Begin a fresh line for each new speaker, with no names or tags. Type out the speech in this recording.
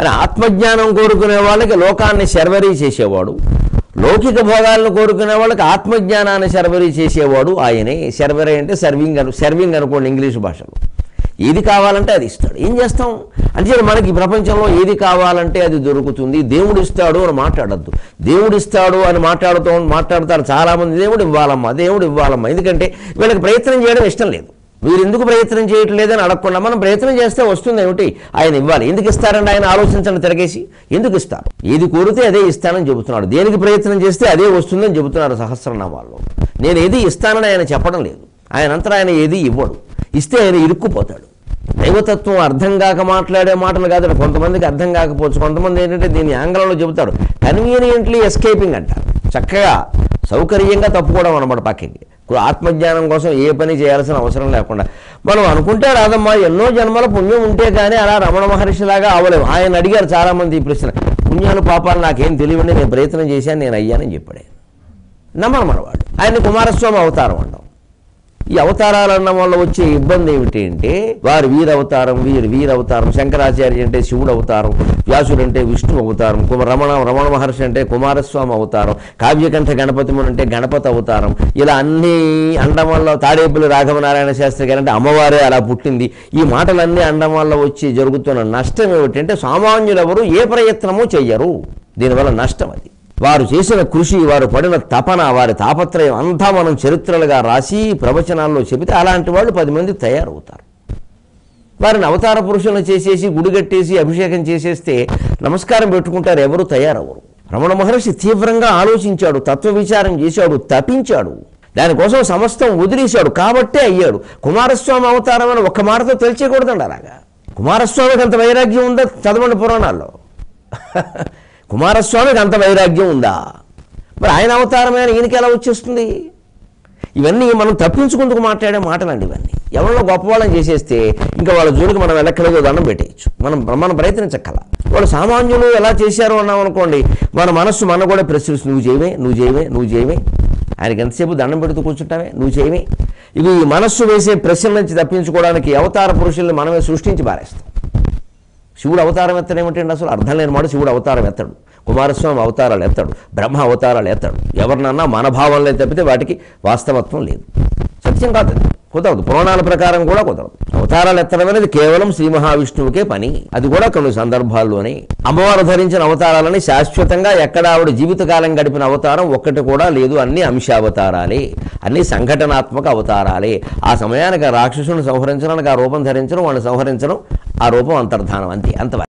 అని ఆత్మజ్ఞానం కోరుకునే వాళ్ళకి లోకాన్ని సర్వరీ చేసేవాడు, లౌకిక భోగాలను కోరుకునే వాళ్ళకి ఆత్మజ్ఞానాన్ని సర్వరీ చేసేవాడు ఆయనే. సర్వరీ అంటే సర్వింగ్ అనుకోండి ఇంగ్లీష్ భాషలో. ఏది కావాలంటే అది ఇస్తాడు. ఏం చేస్తాం అంటే మనకి ప్రపంచంలో ఏది కావాలంటే అది దొరుకుతుంది. దేవుడు ఇస్తాడు అని మాట్లాడద్దు. దేవుడు ఇస్తాడు అని మాట్లాడతారు చాలామంది. దేవుడు ఇవ్వాలమ్మా, దేవుడు ఇవ్వాలమ్మా. ఎందుకంటే వీళ్ళకి ప్రయత్నం చేయడం ఇష్టం లేదు. మీరు ఎందుకు ప్రయత్నం చేయట్లేదని అడగకుండా మనం ప్రయత్నం చేస్తే వస్తుంది ఏమిటి, ఆయన ఇవ్వాలి. ఎందుకు ఇస్తారండి ఆయన ఆలోచించండి తిరగేసి. ఎందుకు ఇస్తారు? ఏది కోరితే అదే ఇస్తానని చెబుతున్నాడు. దేనికి ప్రయత్నం చేస్తే అదే వస్తుందని చెబుతున్నారు సహస్రనామాల్లో. నేను ఏది ఇస్తానని ఆయన చెప్పడం లేదు. ఆయనంతా ఆయన ఏది ఇవ్వడు. ఇస్తే ఆయన ఇరుక్కుపోతాడు. దైవతత్వం అర్థం కాక మాట్లాడే మాటలు కాదు. కొంతమందికి అర్థం కాకపోవచ్చు. కొంతమంది ఏంటంటే దీని యాంగ్లంలో చెబుతాడు కన్వీనియంట్లీ ఎస్కేపింగ్ అంటారు. చక్కగా సౌకర్యంగా తప్పుకోవడం అన్నమాట పక్కకి. ఆత్మజ్ఞానం కోసం ఏ పని చేయాల్సిన అవసరం లేకుండా మనం అనుకుంటే రాదమ్మా, ఎన్నో జన్మల పుణ్యం ఉంటే కానీ అలా రమణ మహర్షిలాగా అవ్వలేము. ఆయన అడిగారు చాలామంది ఈ ప్రశ్న. పుణ్యాలు పాపాలు నాకేం తెలియవండి, నేను ప్రయత్నం చేశాను, నేను అయ్యానని చెప్పాడు. నమ్మను మనవాడు. ఆయన కుమారస్వామి అవతారం అంటాం. ఈ అవతారాలు అన్న వల్ల వచ్చే ఇబ్బంది ఏమిటి అంటే వారు వీరవతారం, వీరవతారం. శంకరాచార్య అంటే శివుడు అవతారం, వ్యాసుడు అంటే విష్ణు అవతారం, రమణ మహర్షి అంటే కుమారస్వామి అవతారం, కావ్యకంఠ గణపతి అంటే గణపతి అవతారం. ఇలా అన్నీ అండం వల్ల తాడేపల్లి రాఘవనారాయణ శాస్త్రి గారు అంటే అమ్మవారే అలా పుట్టింది. ఈ మాటలన్నీ అండం వల్ల వచ్చి జరుగుతున్న నష్టం ఏమిటంటే సామాన్యులు ఎవరు ఏ ప్రయత్నమూ చెయ్యరు. దీనివల్ల నష్టం అది. వారు చేసిన కృషి, వారు పడిన తపన, వారి తాపత్రయం అంతా మనం చరిత్రలుగా రాసి ప్రవచనాల్లో చెబితే అలాంటి వాళ్ళు 10 మంది తయారవుతారు. వారిని అవతార పురుషులను చేసేసి గుడి కట్టేసి అభిషేకం చేసేస్తే నమస్కారం పెట్టుకుంటారు, ఎవరు తయారవరు. రమణ మహర్షి తీవ్రంగా ఆలోచించాడు, తత్వ విచారం చేశాడు, తపించాడు, దానికోసం సమస్తం వదిలేశాడు. కాబట్టే అయ్యాడు. కుమారస్వామి అవతారం అని ఒక్క మాటతో తెలియకూడదండి. అలాగా కుమారస్వామికి అంత వైరాగ్యం ఉందా? చదవండి పురాణాల్లో. కుమారస్వామికి అంత వైరాగ్యం ఉందా? మరి ఆయన అవతారమే ఈయనకి ఎలా వచ్చేస్తుంది? ఇవన్నీ మనం తప్పించుకుందుకు మాట్లాడే మాటలండి. ఇవన్నీ ఎవరిలో గొప్పవాళ్ళని చేసేస్తే ఇంకా వాళ్ళ జోలికి మనం వెళ్ళక్కలేదో దండం పెట్టేయచ్చు. మనం ప్రయత్నించక్కల. వాళ్ళు సామాన్యులు ఎలా చేశారు అన్నాం అనుకోండి, మన మనస్సు మన కూడా ప్రశ్నిస్తుంది. నువ్వు చేయవే ఆయనకి ఎంతసేపు దండం పెడుతూ కూర్చుంటావే, నువ్వు చేయవే. ఇవి ఈ మనస్సు వేసే ప్రశ్నల నుంచి తప్పించుకోవడానికి అవతార పురుషుల్ని మనమే సృష్టించి పారేస్తాం. శివుడు అవతారం ఎత్తడేమిటండి? అసలు అర్థం లేని మాట. శివుడు అవతారం ఎత్తాడు, కుమారస్వామి అవతారాలు ఎత్తాడు, బ్రహ్మ అవతారాలు ఎత్తాడు. ఎవరినన్నా మన భావంలో తప్పితే వాటికి వాస్తవత్వం లేదు. సత్యం కాదు, కుదరదు. పురాణాల ప్రకారం కూడా కుదరదు. అవతారాలు ఎత్తడం అనేది కేవలం శ్రీ మహావిష్ణువుకే పని. అది కూడా కొన్ని సందర్భాల్లోనే. అమ్మవారు ధరించిన అవతారాలని శాశ్వతంగా ఎక్కడ ఆవిడ జీవితకాలం గడిపిన అవతారం ఒక్కటి కూడా లేదు. అన్ని అంశావతారాలే, అన్ని సంఘటనాత్మక అవతారాలే. ఆ సమయానికి రాక్షసుని సంహరించడానికి ఆ రూపం ధరించడం, వాళ్ళని సంహరించడం, ఆ రూపం అంతర్ధానం, అంతే. అంతవరకు.